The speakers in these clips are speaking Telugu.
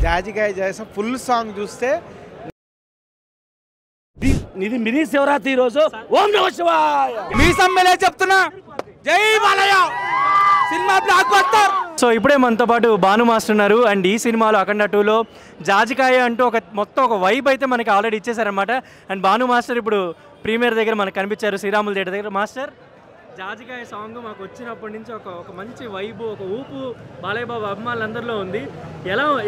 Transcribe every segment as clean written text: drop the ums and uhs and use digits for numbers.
జాజికాయ జాసం ఫుల్ సాంగ్ చూస్తే ఇది మినీ శివరాత్రి రోజు ఓం నమః శివాయ మీ సమ్మెలే చెప్తున్నా జై Balayya cinema block buster. So ఇప్పుడే మనతో పాటు భాను మాస్టర్ ఉన్నారు. అండ్ ఈ సినిమాలో అఖండ 2లో జాజికాయ అంటూ ఒక వైబ్ అయితే మనకి ఆల్రెడీ ఇచ్చేసారనమాట. అండ్ భాను మాస్టర్ ఇప్పుడు ప్రీమియర్ దగ్గర మనకు కనిపించారు శ్రీరాముల థియేటర్ దగ్గర. మాస్టర్, జాజికాయ సాంగ్ మాకు వచ్చినప్పటి నుంచి ఒక మంచి వైబు, ఒక ఊపు బాలయ్య బాబు అభిమానులందరిలో ఉంది.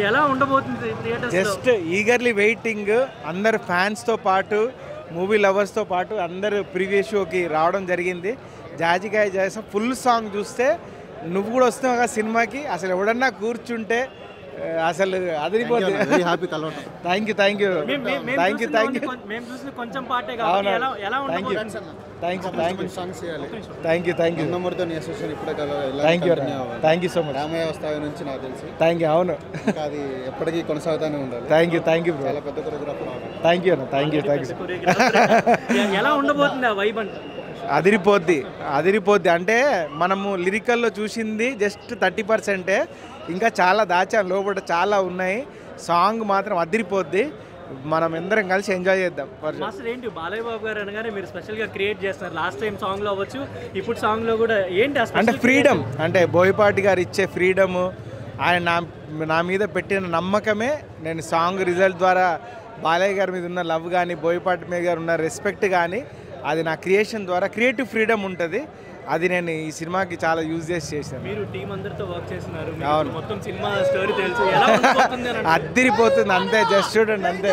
ఎలా ఉండబోతుంది థియేటర్? Just eagerly waiting. అందరు ఫ్యాన్స్తో పాటు మూవీ లవర్స్తో పాటు అందరు ప్రీవియస్ షోకి రావడం జరిగింది. జాజికాయ జాసం ఫుల్ సాంగ్ చూస్తే నువ్వు కూడా వస్తున్నావు కదా సినిమాకి, అసలు ఎవడన్నా కూర్చుంటే అసలు అదిరిపోతుంది. థ్యాంక్ యూ కొంచెం పాటే సో మచ్. నుంచి నాకు తెలిసి థ్యాంక్ యూ. అవును, అది ఎప్పటికీ కొనసాగుతూనే ఉండాలి. థ్యాంక్ యూ చాలా పెద్ద కొరియోగ్రాఫర్. Thank you. ఎలా ఉండబోతుంది ఆ వైబ్? అదిరిపోద్ది. అంటే మనము లిరికల్లో చూసింది జస్ట్ 30%. ఇంకా చాలా దాచాను, లోపల చాలా ఉన్నాయి. సాంగ్ మాత్రం అదిరిపోద్ది. మనం అందరం కలిసి ఎంజాయ్ చేద్దాం. మాస్టర్, ఏంటి బాలయ్య బాబు గారు అనగానే మీరు స్పెషల్గా క్రియేట్ చేస్తారు? లాస్ట్ టైం సాంగ్లో అవ్వచ్చు, ఇప్పుడు సాంగ్లో కూడా ఏంటి అంటే ఫ్రీడమ్, అంటే బోయపాటి గారు ఇచ్చే ఫ్రీడము, ఆయన నా మీద పెట్టిన నమ్మకమే. నేను సాంగ్ రిజల్ట్ ద్వారా బాలయ్య గారి మీద ఉన్న లవ్ కానీ, బోయపాటి మీద గారు ఉన్న రెస్పెక్ట్ కానీ, అది నా క్రియేషన్ ద్వారా క్రియేటివ్ ఫ్రీడమ్ ఉంటుంది. అది నేను ఈ సినిమాకి చాలా యూజ్ చేశాను. మీరు టీం అందరితో వర్క్ చేస్తున్నారు, అవును, మొత్తం సినిమా స్టోరీ తెలుసు, ఎలా ఉండబోతుంది? అదిరిపోతుంది. అంతే, జస్ట్ చూడండి అంతే.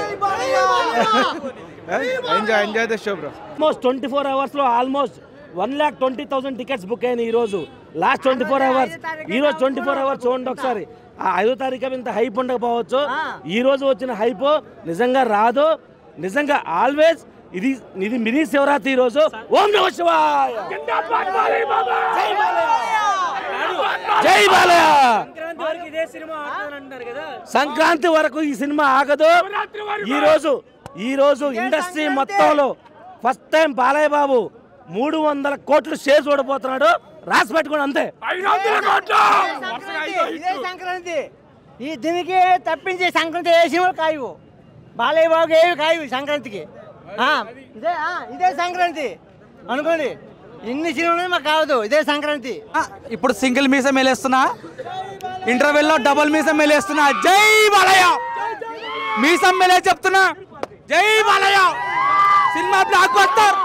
Enjoy the show bro. Almost 24 అవర్స్లో ఆల్మోస్ట్ 1,20,000 టికెట్స్ బుక్ అయినాయి ఈరోజు. లాస్ట్ 24 అవర్స్, ఈరోజు 24 అవర్స్ చూడండి ఒకసారి. ఆ 5వ తారీఖు ఇంత హైప్ ఉండకపోవచ్చు, ఈ రోజు వచ్చిన హైప్ నిజంగా రాదు. నిజంగా ఆల్వేస్ ఇది మినీ శివరాత్రి రోజు ఓం నమః శివాయ, జై బాలయ్య. సంక్రాంతి వరకు ఈ సినిమా ఆగదు. ఈ రోజు ఇండస్ట్రీ మొత్తంలో ఫస్ట్ టైం బాలయ్య బాబు 300 కోట్లు షేర్ చూడబోతున్నాడు. రాసి పెట్టుకోండి అంతే. ఇదే సంక్రాంతి. ఈ దీనికి తప్పించి సంక్రాంతి ఏ సినిమాలు కాయవు, బాలయ్య బాబుకి ఏవి కాయవు సంక్రాంతికి. ఇదే సంక్రాంతి అనుకోండి. ఇన్ని సినిమాలు మాకు కావద్దు, ఇదే సంక్రాంతి. ఇప్పుడు సింగిల్ మీసం వెళ్ళేస్తున్నా, ఇంటర్వెల్లో డబుల్ మీసం వెళ్ళేస్తున్నా. జై బాలయ్య మీసం వెళ్ళే చెప్తున్నా జై బాలయ్య సినిమా బ్లాక్ బస్టర్.